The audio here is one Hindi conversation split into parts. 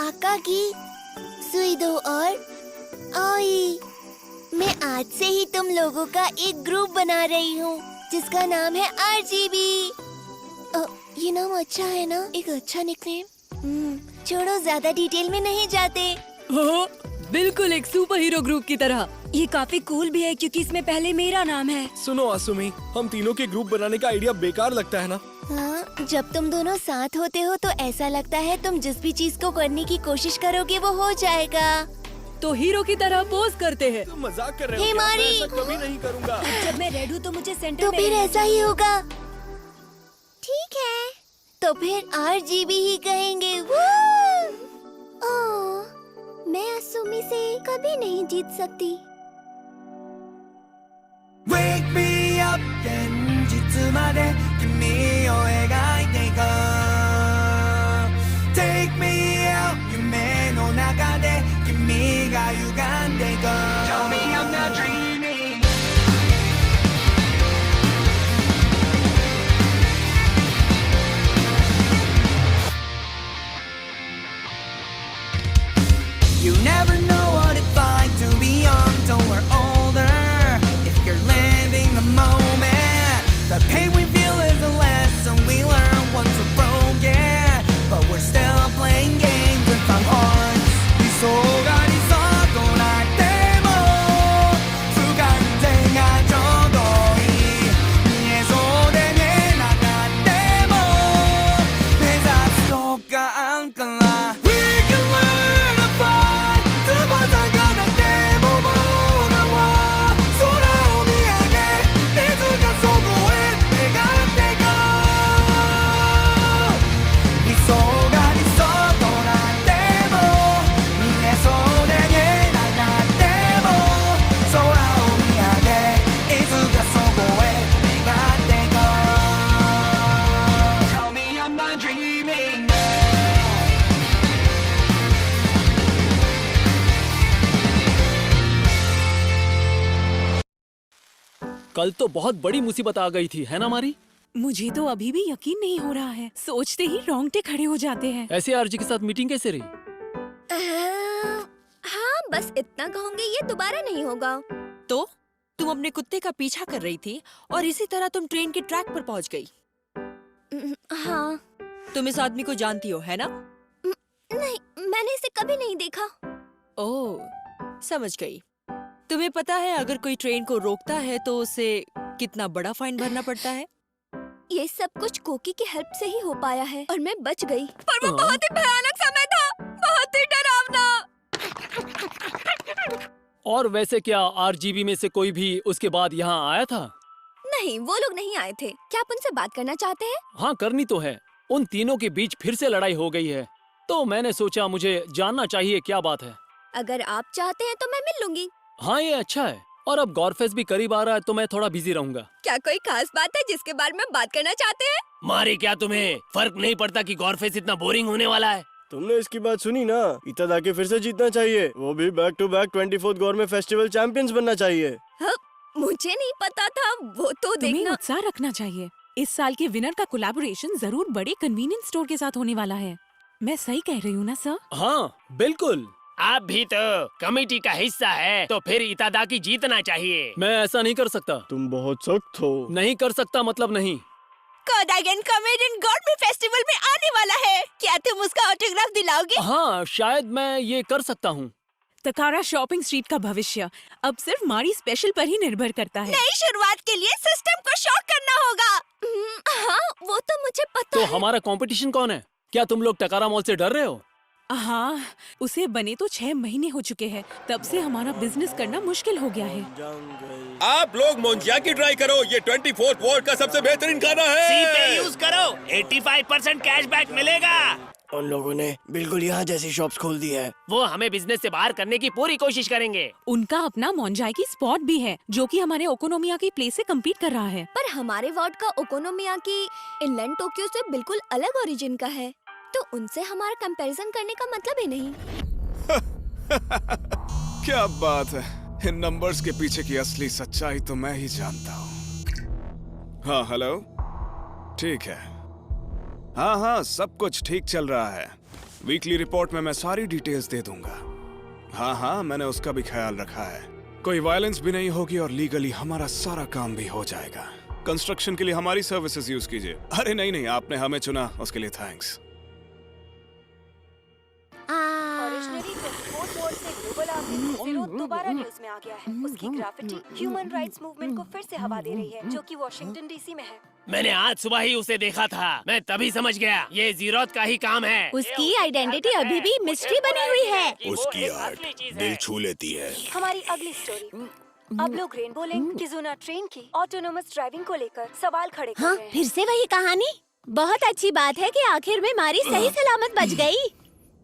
आकागी, सुइदो और ओई। मैं आज से ही तुम लोगों का एक ग्रुप बना रही हूँ जिसका नाम है RGB। ये नाम अच्छा है ना, एक अच्छा निकनेम। छोड़ो, ज्यादा डिटेल में नहीं जाते। हाँ, बिल्कुल एक सुपर हीरो ग्रुप की तरह। ये काफी कूल भी है क्योंकि इसमें पहले मेरा नाम है। सुनो आसुमी, हम तीनों के ग्रुप बनाने का आइडिया बेकार लगता है ना। हाँ, जब तुम दोनों साथ होते हो तो ऐसा लगता है तुम जिस भी चीज को करने की कोशिश करोगे वो हो जाएगा। तो हीरो की तरह पोज करते हैं। तुम मजाक कर रहे हो क्या? हिमारी! मैं ऐसा कभी नहीं करूँगा। जब मैं रेड हूँ तो मुझे सेंटर तो में फिर रहना ऐसा ही होगा। ठीक है, तो फिर RGB ही कहेंगे। ओह, मैं आसुमी से कभी नहीं जीत सकती। Wake me up 現実まで君を描いていこう Take me out 夢の中で君が歪んでいこう Tell me I'm not dreaming You never know what it's like to be young till we're older If you're living the moment The pain we feel is a lesson we learn once we're broken But we're still playing games with our hearts 理想が理想となっても不完全がちょうどいい見えそうで見えなかっても目指すとこがあるから We can learn to fly 翼がなくても僕らは空を見上げいつかそこへ願っていこう理想が理想となっても見えそうで見えなくなっても空を見上げいつかそこへ願っていこう Tell me I'm not dreaming कल तो बहुत बड़ी मुसीबत आ गई थी, है ना मारी? मुझे तो अभी भी यकीन नहीं हो रहा है। सोचते ही रोंगटे खड़े हो जाते हैं। ऐसे आरजी के साथ मीटिंग कैसे रही? हाँ, बस इतना कहूँगी, ये दोबारा नहीं होगा। तो तुम अपने कुत्ते का पीछा कर रही थी और इसी तरह तुम ट्रेन के ट्रैक पर पहुंच गई। हाँ, तुम इस आदमी को जानती हो, है ना? नहीं, मैंने इसे कभी नहीं देखा। ओह, समझ गई। तुम्हें पता है अगर कोई ट्रेन को रोकता है तो उसे कितना बड़ा फाइन भरना पड़ता है? ये सब कुछ कोकी की हेल्प से ही हो पाया है और मैं बच गई। पर वो बहुत ही भयानक समय था, बहुत ही डरावना। और वैसे क्या आरजीबी में से कोई भी उसके बाद यहाँ आया था? नहीं, वो लोग नहीं आए थे। क्या आप उनसे बात करना चाहते हैं? हाँ, करनी तो है। उन तीनों के बीच फिर से लड़ाई हो गई है, तो मैंने सोचा मुझे जानना चाहिए क्या बात है। अगर आप चाहते हैं तो मैं मिल लूंगी। हाँ, ये अच्छा है। और अब गॉरफेस्ट भी करीब आ रहा है तो मैं थोड़ा बिजी रहूंगा। क्या कोई खास बात है जिसके बारे में बात करना चाहते हैं? मारे, क्या तुम्हें फर्क नहीं पड़ता कि गॉरफेस्ट इतना बोरिंग होने वाला है? तुमने इसकी बात सुनी ना? इतादा के फिर से जीतना चाहिए, वो भी back to back 24th gourmet festival champions बनना चाहिए। मुझे नहीं पता था, वो तो तुम्हें देखना। उत्साह रखना चाहिए। इस साल के विनर का कोलैबोरेशन जरूर बड़े कन्वीनियंस स्टोर के साथ होने वाला है। मैं सही कह रही हूँ ना सर? हाँ, बिल्कुल। आप भी तो कमेटी का हिस्सा है, तो फिर इतादाकी जीतना चाहिए। मैं ऐसा नहीं कर सकता। तुम बहुत सख्त हो। नहीं कर सकता मतलब नहीं। कोडागन कॉमेडियन गॉर्मे फेस्टिवल में आने वाला है। क्या तुम उसका ऑटोग्राफ दिलाओगे? हाँ, शायद मैं ये कर सकता हूँ। तकारा शॉपिंग स्ट्रीट का भविष्य अब सिर्फ मारी स्पेशल पर ही निर्भर करता है। नई शुरुआत के लिए सिस्टम को शॉक करना होगा। हाँ, वो तो मुझे पता तो है। हमारा कंपटीशन कौन है? क्या तुम लोग टकारा मॉल से डर रहे हो? हाँ, उसे बने तो 6 महीने हो चुके हैं। तब से हमारा बिजनेस करना मुश्किल हो गया है। आप लोग मोंजियाकी ट्राई करो, ये 24th वॉर्ड का सबसे बेहतरीन खाना है। सीपे यूज करो, 85% कैशबैक मिलेगा। उन लोगों ने बिल्कुल यहाँ जैसी शॉप्स खोल दी है। वो हमें बिजनेस से बाहर करने की पूरी कोशिश करेंगे। उनका अपना मोंजाई स्पॉट भी है जो कि हमारे ओकोनोमियाकी प्लेस से कम्पीट कर रहा है। पर हमारे वार्ड का ओकोनोमियाकी इनलैंड टोक्यो से बिल्कुल अलग ओरिजिन का है, तो उनसे हमारा कंपैरिजन करने का मतलब ही नहीं। क्या बात है, इन नंबर्स के पीछे की असली सच्चाई तो मैं ही जानता हूँ। हाँ, हेलो, ठीक है। हाँ हाँ, सब कुछ ठीक चल रहा है। वीकली रिपोर्ट में मैं सारी डिटेल्स दे दूंगा। हाँ हाँ, मैंने उसका भी ख्याल रखा है। कोई वायलेंस भी नहीं होगी और लीगली हमारा सारा काम भी हो जाएगा। कंस्ट्रक्शन के लिए हमारी सर्विसेज यूज कीजिए। अरे नहीं नहीं, आपने हमें चुना, उसके लिए थैंक्स। ओरिजिनली 24 वॉर्ड से ग्लोबल आर्मी विरोध दोबारा न्यूज में आ गया है। उसकी ग्राफिटी ह्यूमन राइट्स मूवमेंट को फिर से हवा दे रही है, जो कि वॉशिंगटन डीसी में है। मैंने आज सुबह ही उसे देखा था, मैं तभी समझ गया ये जीरोत का ही काम है। उसकी आइडेंटिटी अभी भी मिस्ट्री बनी हुई है। उसकी आर्ट दिल छू लेती है। हमारी अगली स्टोरी, अब लोग रेनबो लिंक किजुना ट्रेन की ऑटोनोमस ड्राइविंग को लेकर सवाल खड़े कर हाँ, रहे हैं। फिर से वही कहानी। बहुत अच्छी बात है कि आखिर में मारी सही सलामत बच गई।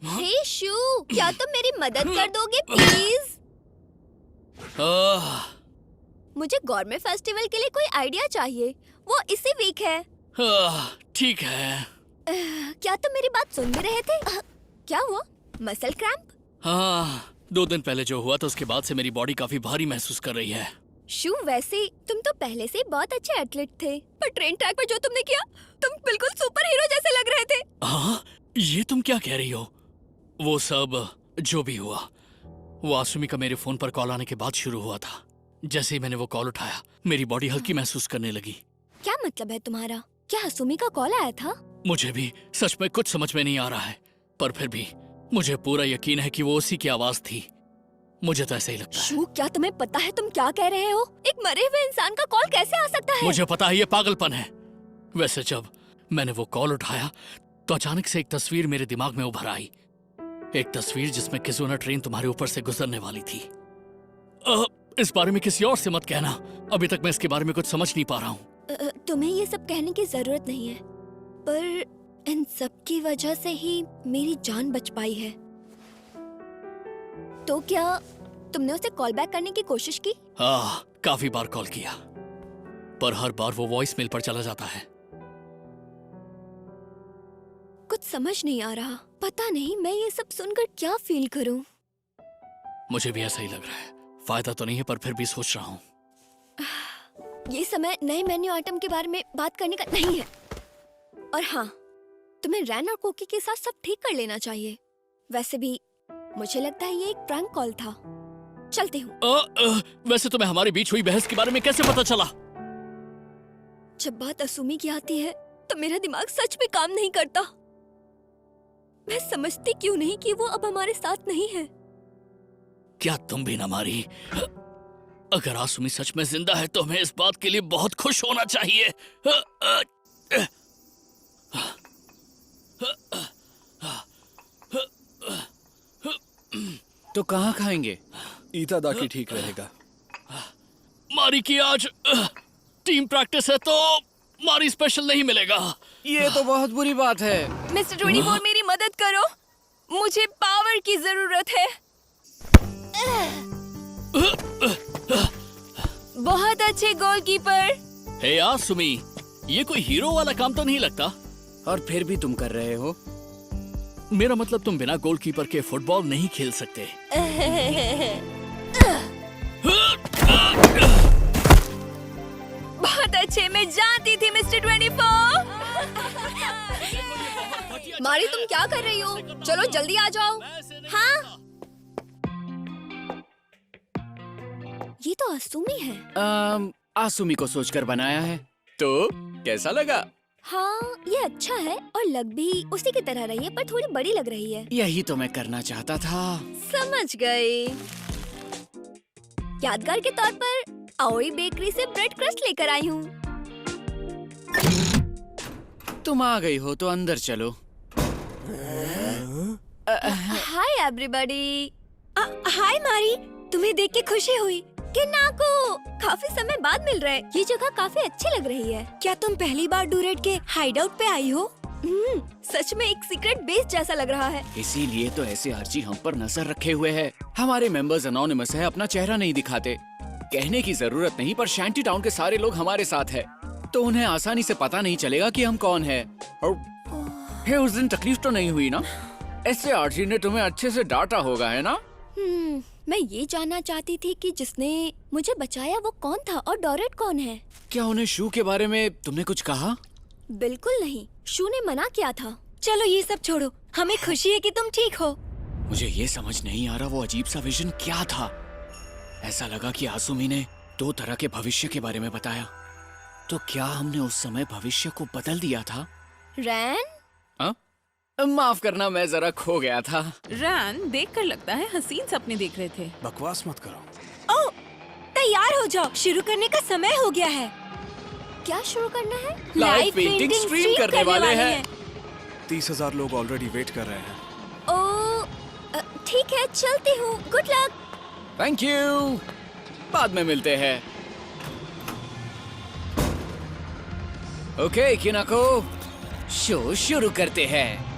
हे शू, क्या तुम मेरी मदद कर दोगे प्लीज? मुझे गौरमेंट फेस्टिवल के लिए कोई आइडिया चाहिए, वो इसी वीक है। ठीक है। क्या तुम मेरी बात सुन भी रहे थे? क्या हुआ? Muscle cramp? हाँ, 2 दिन पहले जो हुआ था उसके बाद से मेरी बॉडी काफी भारी महसूस कर रही है। शू, वैसे तुम तो पहले से ही बहुत अच्छे एथलीट थे, पर ट्रेन ट्रैक पर जो तुमने किया, तुम बिल्कुल सुपर हीरो जैसे लग रहे थे। हाँ, ये तुम क्या कह रही हो? वो सब जो भी हुआ, वो आसुमी का मेरे फोन पर कॉल आने के बाद शुरू हुआ था। जैसे ही मैंने वो कॉल उठाया, मेरी बॉडी हल्की महसूस करने लगी। क्या मतलब है तुम्हारा? क्या आसुमी का कॉल आया था? मुझे भी सच में कुछ समझ में नहीं आ रहा है, पर फिर भी मुझे पूरा यकीन है कि वो उसी की आवाज थी। मुझे तो ऐसा ही लगता है। शू, क्या तुम्हें पता है तुम क्या कह रहे हो? एक मरे हुए इंसान का कॉल कैसे आ सकता है? मुझे पता है, ये पागलपन है। वैसे जब मैंने वो कॉल उठाया तो अचानक से एक तस्वीर मेरे दिमाग में उभर आई। एक तस्वीर जिसमें किजुना ट्रेन तुम्हारे ऊपर से गुजरने वाली थी। इस बारे में किसी और से मत कहना, अभी तक मैं इसके बारे में कुछ समझ नहीं पा रहा हूँ। तुम्हें ये सब कहने की जरूरत नहीं है, पर इन सब की वजह से ही मेरी जान बच पाई है। तो क्या तुमने उसे कॉल बैक करने की कोशिश की? हाँ, काफी बार कॉल किया, पर हर बार वो वॉइस मेल पर चला जाता है। कुछ समझ नहीं आ रहा। पता नहीं मैं ये सब सुनकर क्या फील करूं। मुझे भी ऐसा ही लग रहा है। फायदा तो नहीं है, पर फिर भी सोच रहा हूँ। ये समय नए मेन्यू आइटम के बारे में बात करने का नहीं है। और हाँ, तुम्हें रैन और कोकी के साथ सब ठीक कर लेना चाहिए। वैसे भी मुझे लगता है ये एक प्रैंक कॉल था। चलती हूँ। वैसे तुम्हें हमारे बीच हुई बहस के बारे में कैसे पता चला? जब बात आसुमी की आती है तो मेरा दिमाग सच में काम नहीं करता। मैं समझती क्यों नहीं कि वो अब हमारे साथ नहीं है। क्या तुम भी न मारी? अगर आसुमी सच में जिंदा है तो हमें इस बात के लिए बहुत खुश होना चाहिए। तो कहाँ खाएंगे? इतादाकी ठीक रहेगा। मारी की आज टीम प्रैक्टिस है तो मारी स्पेशल नहीं मिलेगा। ये तो बहुत बुरी बात है। मिस्टर 24, मेरी मदद करो, मुझे पावर की जरूरत है। बहुत अच्छे गोलकीपर। हे आसुमी, ये कोई हीरो वाला काम तो नहीं लगता। और फिर भी तुम कर रहे हो। मेरा मतलब तुम बिना गोलकीपर के फुटबॉल नहीं खेल सकते। बहुत अच्छे, मैं जानती थी मिस्टर 24। मारी, तुम क्या कर रही हो? चलो जल्दी आ जाओ। हाँ, ये तो आसुमी है। आसुमी को सोचकर बनाया है। तो कैसा लगा? हाँ, ये अच्छा है और लग भी उसी की तरह रही है, पर थोड़ी बड़ी लग रही है। यही तो मैं करना चाहता था। समझ गई। यादगार के तौर पर आओई बेकरी से ब्रेड क्रस्ट लेकर आई हूँ। तुम आ गई हो तो अंदर चलो। Hi everybody. हाय मारी, तुम्हें देख के खुशी हुई कि नाको काफी समय बाद मिल रहे। ये जगह काफी अच्छी लग रही है। क्या तुम पहली बार डूरेट के हाइडआउट पे आई हो? सच में एक सीक्रेट बेस जैसा लग रहा है। इसीलिए तो ऐसे आर्ची हम पर नजर रखे हुए है। हमारे मेंबर्स अनोनिमस है, अपना चेहरा नहीं दिखाते। कहने की जरूरत नहीं, पर शैंटी टाउन के सारे लोग हमारे साथ है, तो उन्हें आसानी से पता नहीं चलेगा कि हम कौन है। और उस दिन तकलीफ तो नहीं हुई ना? ऐसे आर्ची ने तुम्हें अच्छे से डांटा होगा, है ना? मैं ये जानना चाहती थी कि जिसने मुझे बचाया वो कौन था और डोरेट कौन है। क्या उन्हें शू के बारे में तुमने कुछ कहा? बिल्कुल नहीं, शू ने मना किया था। चलो ये सब छोड़ो, हमें खुशी है कि तुम ठीक हो। मुझे ये समझ नहीं आ रहा वो अजीब सा विजन क्या था। ऐसा लगा कि आसुमी ने 2 तरह के भविष्य के बारे में बताया। तो क्या हमने उस समय भविष्य को बदल दिया था? रैन, माफ करना, मैं जरा खो गया था। रैन देखकर लगता है हसीन सपने देख रहे थे। बकवास मत करो। ओ, तैयार हो जाओ, शुरू करने का समय हो गया है। क्या शुरू करना है? लाइव पेंटिंग स्ट्रीम करने वाले हैं। 30,000 लोग ऑलरेडी वेट कर रहे हैं। ओ, ठीक है, चलती हूँ। Good luck. थैंक यू, बाद में मिलते हैं। ओके किनाको, शो शुरू करते हैं।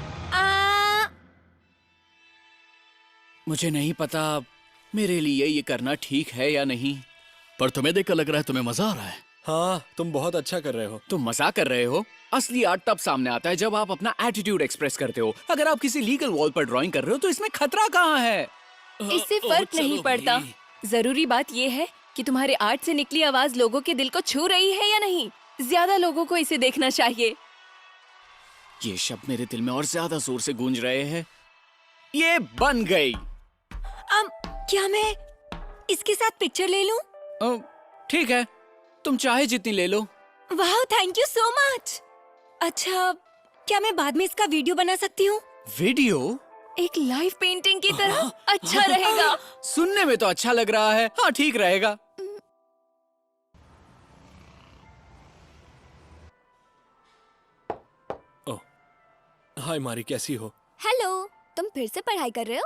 मुझे नहीं पता मेरे लिए ये करना ठीक है या नहीं। पर तुम्हें देखकर लग रहा है तुम्हें मजा आ रहा है। हाँ, तुम बहुत अच्छा कर रहे हो। तुम मजाक कर रहे हो? असली आर्ट तब सामने आता है जब आप अपना एटीट्यूड एक्सप्रेस करते हो। अगर आप किसी लीगल वॉल पर ड्राइंग कर रहे हो तो इसमें खतरा कहाँ है? इससे फर्क नहीं पड़ता। जरूरी बात ये है कि तुम्हारे आर्ट से निकली आवाज लोगों के दिल को छू रही है या नहीं। ज्यादा लोगों को इसे देखना चाहिए। ये शब्द मेरे दिल में और ज्यादा जोर से गूंज रहे हैं। ये बन गई। क्या मैं इसके साथ पिक्चर ले लूं? ठीक है, तुम चाहे जितनी ले लो। वाह, थैंक यू सो मच। अच्छा, क्या मैं बाद में इसका वीडियो बना सकती हूँ? वीडियो? एक लाइव पेंटिंग की तरह। अच्छा रहेगा। सुनने में तो अच्छा लग रहा है। हाँ, ठीक रहेगा। हाय मारी, कैसी हो? हेलो, तुम फिर से पढ़ाई कर रहे हो?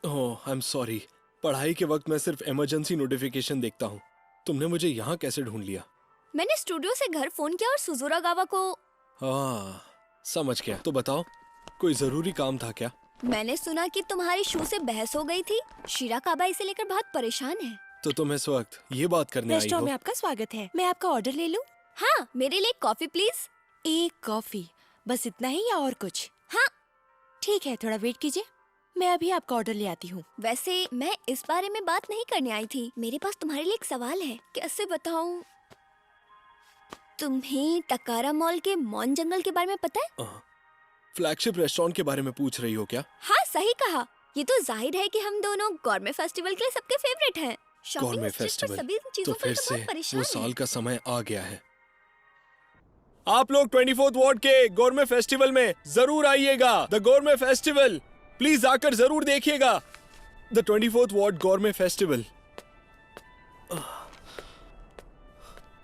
ओह, आई एम सॉरी। पढ़ाई के वक्त मैं सिर्फ इमरजेंसी नोटिफिकेशन देखता हूँ। तुमने मुझे यहाँ कैसे ढूंढ लिया? मैंने स्टूडियो से घर फोन किया और सुजुरा गावा को। हाँ, समझ गया। तो बताओ, कोई जरूरी काम था क्या? मैंने सुना कि तुम्हारी शू से बहस हो गई थी। शिराकाबा इसे लेकर बहुत परेशान है। तो तुम इस वक्त ये बात करने आई हो? रेस्टोरेंट में आपका स्वागत है। मैं आपका ऑर्डर ले लूं? हाँ, मेरे लिए कॉफी प्लीज। एक कॉफी, बस इतना ही या और कुछ? हाँ। ठीक है, थोड़ा वेट कीजिए, मैं अभी आपका ऑर्डर ले आती हूँ। वैसे मैं इस बारे में बात नहीं करने आई थी। मेरे पास तुम्हारे लिए एक सवाल है। कैसे बताऊं? तुम्हें टकारा मॉल के मॉन जंगल के बारे में पता है? फ्लैगशिप रेस्टोरेंट के बारे में पूछ रही हो क्या? हाँ, सही कहा। ये तो जाहिर है कि हम दोनों गॉर्मे फेस्टिवल के लिए सबके फेवरेट हैं। शॉपिंग गॉर्मे स्ट्रीट पर फेस्टिवल, सभी चीजों तो पर फिर तो से बहुत परेशान वो हैं। साल का समय आ गया है। आप लोग 24th वार्ड के गॉर्मे फेस्टिवल में जरूर आइएगा। द गॉर्मे फेस्टिवल, प्लीज आकर जरूर देखिएगा। The 24th ward गॉर्मे festival.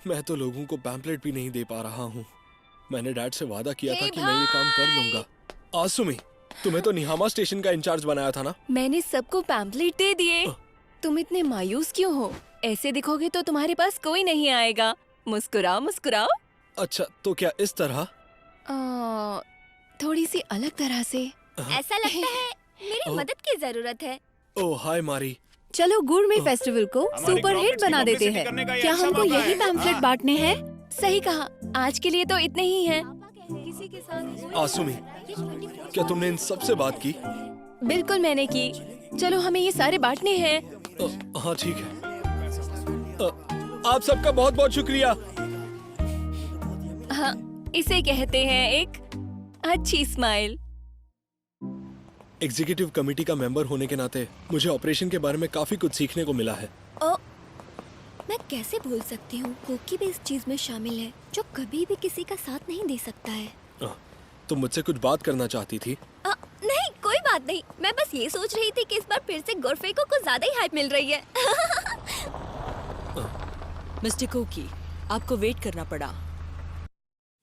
मैं तो लोगों को पैम्पलेट भी नहीं दे पा रहा हूँ। मैंने डैड से वादा किया था कि मैं ये काम कर लूंगा। आसुमी, तुम्हें तो निहामा स्टेशन का इंचार्ज बनाया था ना? मैंने सबको पैम्पलेट दे दिए। तुम इतने मायूस क्यों हो? ऐसे दिखोगे तो तुम्हारे पास कोई नहीं आएगा। मुस्कुराओ मुस्कुराओ। अच्छा, तो क्या इस तरह? थोड़ी सी अलग तरह से। ऐसा लगता है मेरी मदद की जरूरत है। ओह हाय मारी। चलो गुरमे फेस्टिवल को सुपर हिट बना देते हैं। क्या हमको यही पैम्फलेट बांटने हैं? सही कहा, आज के लिए तो इतने ही हैं। किसी के साथ आसुमी, क्या तुमने इन सब से बात की? बिल्कुल मैंने की। चलो हमें ये सारे बांटने हैं। हाँ ठीक है। आप सबका बहुत बहुत शुक्रिया। हाँ, इसे कहते हैं एक अच्छी स्माइल। एग्जीक्यूटिव कमेटी का मेंबर होने के नाते मुझे ऑपरेशन के बारे में काफी कुछ सीखने को मिला है। मैं कैसे भूल सकती हूँ, कोकी भी इस चीज में शामिल है जो कभी भी किसी का साथ नहीं दे सकता है। तुम मुझसे कुछ बात करना चाहती थी? नहीं, कोई बात नहीं। मैं बस ये सोच रही थी कि इस बार फिर से गोरफे को कुछ ज्यादा ही हाइप मिल रही है। मिस्टर कोकी, आपको वेट करना पड़ा।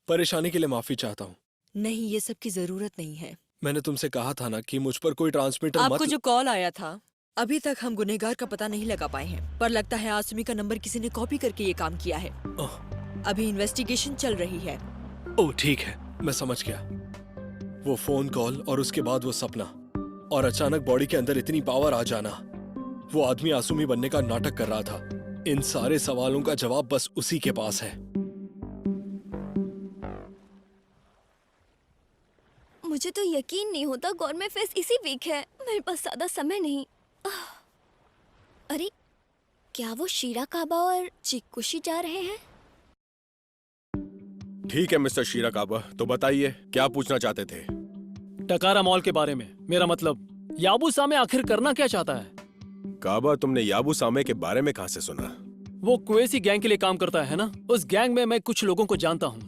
परेशानी के लिए माफी चाहता हूँ। नहीं, ये सब की जरूरत नहीं है। मैंने तुमसे कहा था ना कि मुझ पर कोई ट्रांसमीटर आपको मत। जो कॉल आया था, अभी तक हम गुनहगार का पता नहीं लगा पाए हैं, पर लगता है आसुमी का नंबर किसी ने कॉपी करके ये काम किया है। अभी इन्वेस्टिगेशन चल रही है। ओह ठीक है, मैं समझ गया। वो फोन कॉल और उसके बाद वो सपना और अचानक बॉडी के अंदर इतनी पावर आ जाना, वो आदमी आसुमी बनने का नाटक कर रहा था। इन सारे सवालों का जवाब बस उसी के पास है। मुझे तो यकीन नहीं होता गॉर्मे फेस्ट इसी वीक है। मेरे पास ज्यादा समय नहीं। अरे, क्या वो शिराकाबा और चिकुशी जा रहे हैं? ठीक है मिस्टर शिराकाबा, तो बताइए क्या पूछना चाहते थे? टकारा मॉल के बारे में। मेरा मतलब याबुसा में आखिर करना क्या चाहता है? काबा, तुमने याबुसामे के बारे में कहाँ से सुना? वो कुएसी गैंग के लिए काम करता है ना? उस गैंग में मैं कुछ लोगों को जानता हूँ।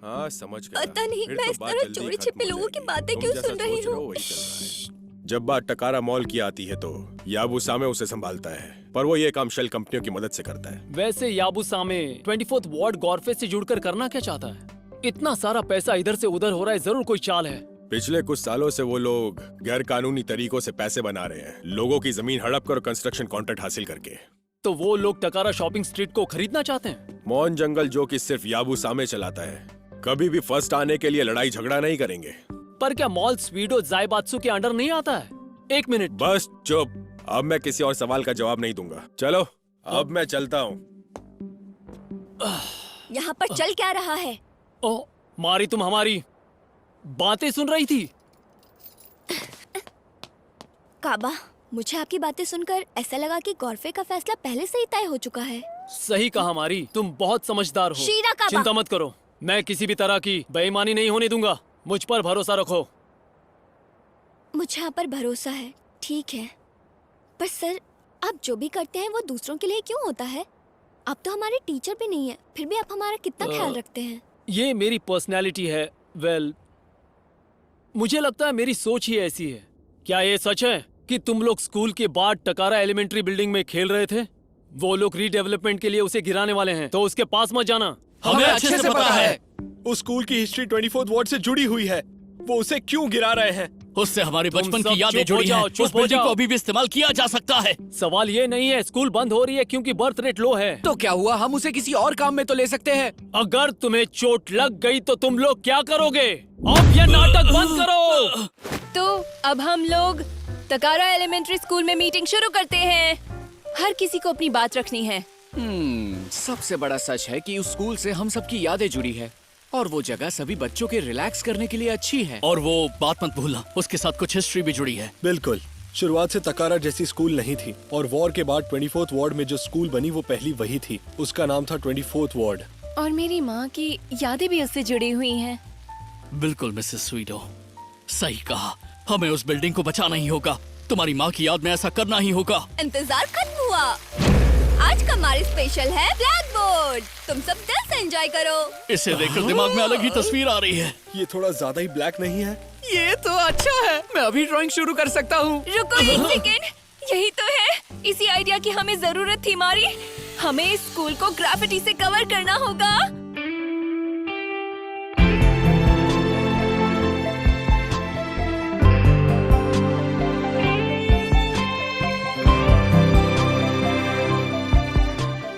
हाँ, समझ गया। पता नहीं फिर मैं तो इस बात तरह जल्दी चोरी खत्म छिपे हो लोगों की जाएगी। बातें तुम क्यों जैसा सुन रही सोच रहे हो हूँ? वही चल रहा है। जब बात टकारा मॉल की आती है तो याबुसामे उसे संभालता है, पर वो ये काम शेल कंपनियों की मदद से करता है। वैसे याबुसामे 24th वार्ड गॉर्फे से जुड़कर करना क्या चाहता है? इतना सारा पैसा इधर से उधर हो रहा है, जरूर कोई चाल है। पिछले कुछ सालों से वो लोग गैर कानूनी तरीकों से पैसे बना रहे हैं, लोगों की जमीन हड़प कर कंस्ट्रक्शन कॉन्ट्रैक्ट हासिल करके। तो वो लोग टकारा शॉपिंग स्ट्रीट को खरीदना चाहते हैं? मौन जंगल जो कि सिर्फ याबुसामे चलाता है, कभी भी फर्स्ट आने के लिए लड़ाई झगड़ा नहीं करेंगे। पर क्या मॉल स्वीडो ज़ाइबात्सु के अंडर नहीं आता है? एक मिनट, बस चुप। अब मैं किसी और सवाल का जवाब नहीं दूंगा। चलो, अब मैं चलता हूँ। यहाँ पर चल क्या रहा है? ओ, मारी तुम हमारी बातें सुन रही थी? काबा, मुझे आपकी बातें सुनकर ऐसा लगा कि गॉर्फे का फैसला पहले से ही तय हो चुका है। सही कहा मारी, तुम बहुत समझदार हो। शीरा काबा। चिंता मत करो, मैं किसी भी तरह की बेईमानी नहीं होने दूंगा। मुझ पर भरोसा रखो। मुझे आप पर भरोसा है, ठीक है। पर सर, आप जो भी करते हैं वो दूसरों के लिए क्यों होता है? आप तो हमारे टीचर भी नहीं है, फिर भी आप हमारा कितना ख्याल रखते हैं। ये मेरी पर्सनैलिटी है। वेल, मुझे लगता है मेरी सोच ही ऐसी है। क्या ये सच है कि तुम लोग स्कूल के बाद टकारा एलिमेंट्री बिल्डिंग में खेल रहे थे? वो लोग रीडेवलपमेंट के लिए उसे गिराने वाले हैं, तो उसके पास मत जाना। हमें अच्छे से पता है। उस स्कूल की हिस्ट्री 24th वार्ड से जुड़ी हुई है। वो उसे क्यों गिरा रहे हैं? उससे हमारी बचपन सब की यादें चुप हो जुड़ी जाओ, हैं। चुप उस हो बिल्डिंग को जाओ। अभी भी इस्तेमाल किया जा सकता है। सवाल ये नहीं है स्कूल बंद हो रही है क्योंकि बर्थ रेट लो है। तो क्या हुआ, हम उसे किसी और काम में तो ले सकते हैं। अगर तुम्हें चोट लग गई तो तुम लोग क्या करोगे? अब ये नाटक बंद करो। तो अब हम लोग टकारा एलिमेंट्री स्कूल में मीटिंग शुरू करते हैं। हर किसी को अपनी बात रखनी है। सबसे बड़ा सच है कि उस स्कूल से हम सबकी यादें जुड़ी है और वो जगह सभी बच्चों के रिलैक्स करने के लिए अच्छी है। और वो बात मत भूलना, उसके साथ कुछ हिस्ट्री भी जुड़ी है। बिल्कुल। शुरुआत से टकारा जैसी स्कूल नहीं थी और वॉर के बाद 24th वार्ड में जो स्कूल बनी वो पहली वही थी। उसका नाम था 24th वार्ड। और मेरी माँ की यादें भी उससे जुड़ी हुई हैं। बिल्कुल मिसेस स्वीडो, सही कहा। हमें उस बिल्डिंग को बचाना ही होगा। तुम्हारी माँ की याद में ऐसा करना ही होगा। इंतजार खत्म हुआ। आज का हमारी स्पेशल है ब्लैक बोर्ड। तुम सब दिल से एंजॉय करो। इसे देखकर दिमाग में अलग ही तस्वीर आ रही है। ये थोड़ा ज्यादा ही ब्लैक नहीं है? ये तो अच्छा है, मैं अभी ड्राइंग शुरू कर सकता हूँ। रुको एक सेकेंड, यही तो है। इसी आइडिया की हमें जरूरत थी मारी। हमें इस स्कूल को ग्राफिटी से कवर करना होगा।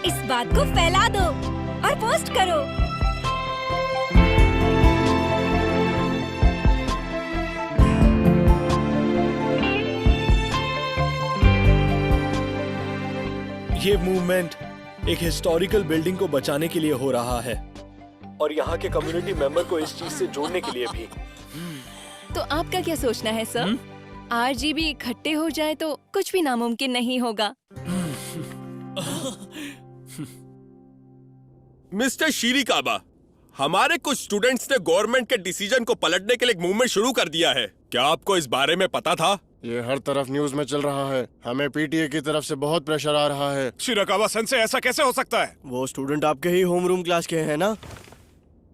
इस बात को फैला दो और पोस्ट करो। ये मूवमेंट एक हिस्टोरिकल बिल्डिंग को बचाने के लिए हो रहा है और यहाँ के कम्युनिटी मेंबर को इस चीज से जोड़ने के लिए भी। तो आपका क्या सोचना है सर? RGB इकट्ठे हो जाए तो कुछ भी नामुमकिन नहीं होगा। मिस्टर शीरिकाबा, हमारे कुछ स्टूडेंट्स ने गवर्नमेंट के डिसीजन को पलटने के लिए एक मूवमेंट शुरू कर दिया है। क्या आपको इस बारे में पता था? ये हर तरफ न्यूज में चल रहा है। हमें पीटीए की तरफ से बहुत प्रेशर आ रहा है। शिराकावा सन से ऐसा कैसे हो सकता है? वो स्टूडेंट आपके ही होमरूम क्लास के हैं ना?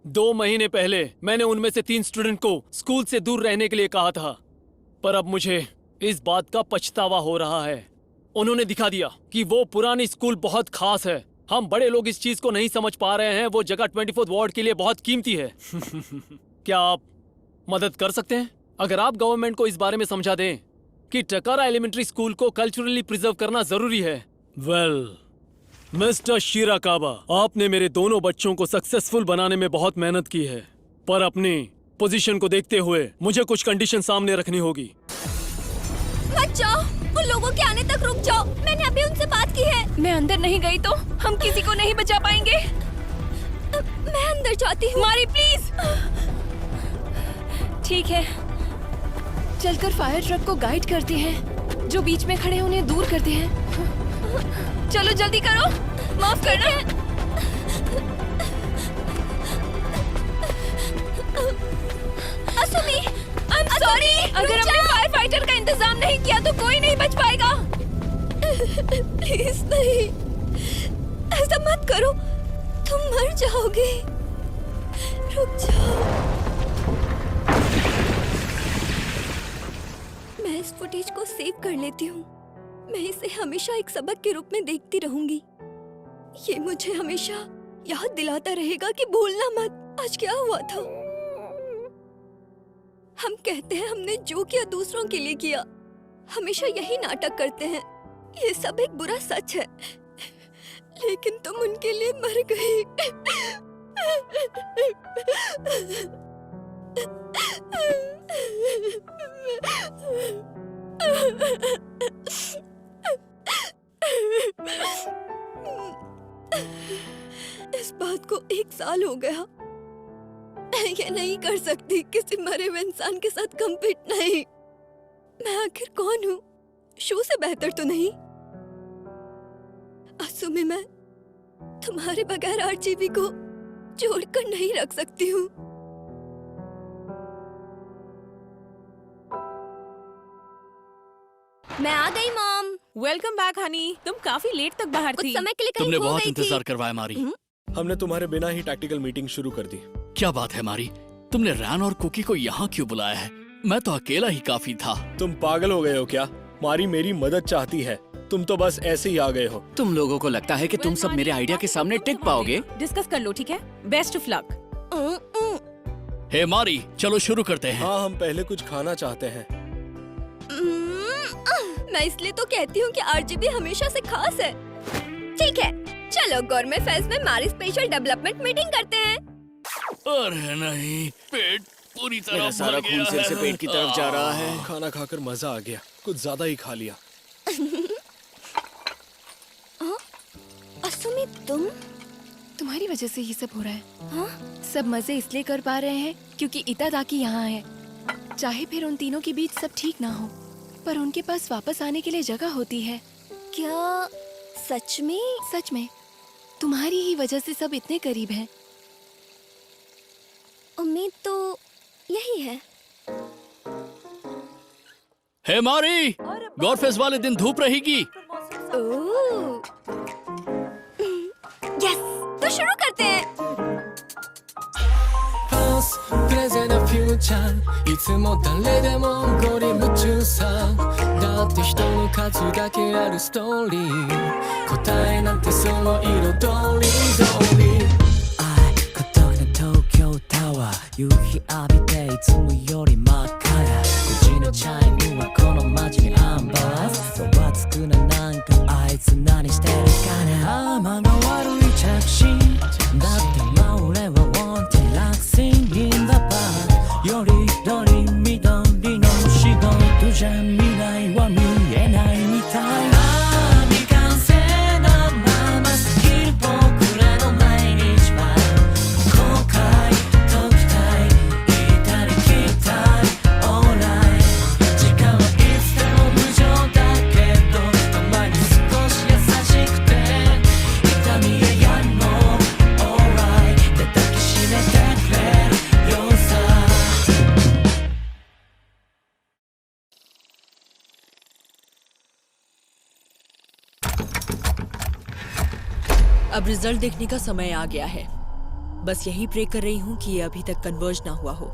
2 महीने पहले मैंने उनमें से 3 स्टूडेंट को स्कूल से दूर रहने के लिए कहा था, पर अब मुझे इस बात का पछतावा हो रहा है। उन्होंने दिखा दिया कि वो पुरानी स्कूल बहुत खास है। हम बड़े लोग इस चीज को नहीं समझ पा रहे हैं। वो जगह 24th वार्ड के लिए बहुत कीमती है। क्या आप मदद कर सकते हैं? अगर आप गवर्नमेंट को इस बारे में समझा दें कि टकारा एलिमेंट्री स्कूल को कल्चरली प्रिजर्व करना जरूरी है। वेल, मिस्टर शिराकावा, आपने मेरे दोनों बच्चों को सक्सेसफुल बनाने में बहुत मेहनत की है, पर अपनी पोजीशन को देखते हुए मुझे कुछ कंडीशन सामने रखनी होगी। मत जाओ, उन लोगों के आने तक रुक जाओ। मैंने अभी उनसे बात की है। मैं अंदर नहीं गई तो हम किसी को नहीं बचा पाएंगे। मैं अंदर जाती हूँ। मारी प्लीज। ठीक है, चलकर फायर ट्रक को गाइड करते हैं। जो बीच में खड़े हैं उन्हें दूर करते हैं। चलो जल्दी करो, माफ करना। असुमी, I'm सॉरी, अगर हमने फायर फाइटर का इंतजाम नहीं किया तो कोई नहीं बच पाएगा। प्लीज नहीं, ऐसा मत करो, तुम मर जाओगे। रुक जाओ। मैं इस फुटेज को सेव कर लेती हूँ। मैं इसे हमेशा एक सबक के रूप में देखती रहूंगी। ये मुझे हमेशा याद दिलाता रहेगा कि भूलना मत आज क्या हुआ था। हम कहते हैं हमने जो किया दूसरों के लिए किया, हमेशा यही नाटक करते हैं। ये सब एक बुरा सच है, लेकिन तुम उनके लिए मर गई। इस बात को 1 साल हो गया। ये नहीं कर सकती किसी मरे हुए इंसान के साथ कम्पीट नहीं। मैं आखिर कौन हूँ? शो से बेहतर तो नहीं। असुमी, मैं तुम्हारे बगैर आरजीबी को जोड़कर नहीं रख सकती हूँ। मैं आ गई मॉम। Welcome back Honey. तुम काफी लेट तक बाहर कुछ थी। समय के लिए कहीं तुमने खो बहुत गई थी। इंतजार करवाया मारी। हमने तुम्हारे बिना ही टैक्टिकल मीटिंग शुरू कर दी। क्या बात है मारी, तुमने रैन और कुकी को यहाँ क्यों बुलाया है? मैं तो अकेला ही काफी था। तुम पागल हो गए हो क्या? मारी मेरी मदद चाहती है, तुम तो बस ऐसे ही आ गए हो। तुम लोगों को लगता है कि तुम सब मेरे आइडिया के सामने टिक पाओगे? डिस्कस कर लो, ठीक है? Best of luck. हे मारी, चलो शुरू करते हैं। हाँ, हम पहले कुछ खाना चाहते हैं। मैं इसलिए तो कहती हूँ कि आरजीबी हमेशा से खास है। ठीक है, चलो गौरमेट फेस्ट में मारी स्पेशल डेवलपमेंट मीटिंग करते हैं। अरे नहीं, पेट पूरी तरह मेरा सारा भर खून गया सिर से है। पेट की तरफ जा रहा है। खाना खाकर मजा आ गया, कुछ ज्यादा ही खा लिया। असुमी, तुम्हारी वजह से ये सब हो रहा है। हाँ? सब मजे इसलिए कर पा रहे हैं क्योंकि इतादाकी यहाँ है। चाहे फिर उन तीनों के बीच सब ठीक ना हो, पर उनके पास वापस आने के लिए जगह होती है। क्या सच में? सच में तुम्हारी ही वजह से सब इतने करीब हैं। उम्मीद तो यही है। हे मारी, गॉरफेस्ट वाले दिन धूप रहेगी। यस, तो शुरू करते हैं। present and future いつも誰でもゴリ夢中さだって人の数だけあるストーリー答えなんてその色とりどり孤独な東京タワー夕日浴びていつもより真っ赤や5時のチャイムはこの街にアンバランスざわつくななんかあいつ何してるかな天が悪い着信だってまあ俺はwanted落選in the bar よりどり緑の仕事じゃ未来は見えないみたい未完成なまますぎる僕らの毎日は後悔解きたい至りきったい Alright 時間はいつでも無情だけどたまに少し優しくて痛みや闇も Alright で抱きしめてくれるよさअब result देखने का समय आ गया है। बस यही प्रे कर रही हूँ कि ये अभी तक कन्वर्ज ना हुआ हो।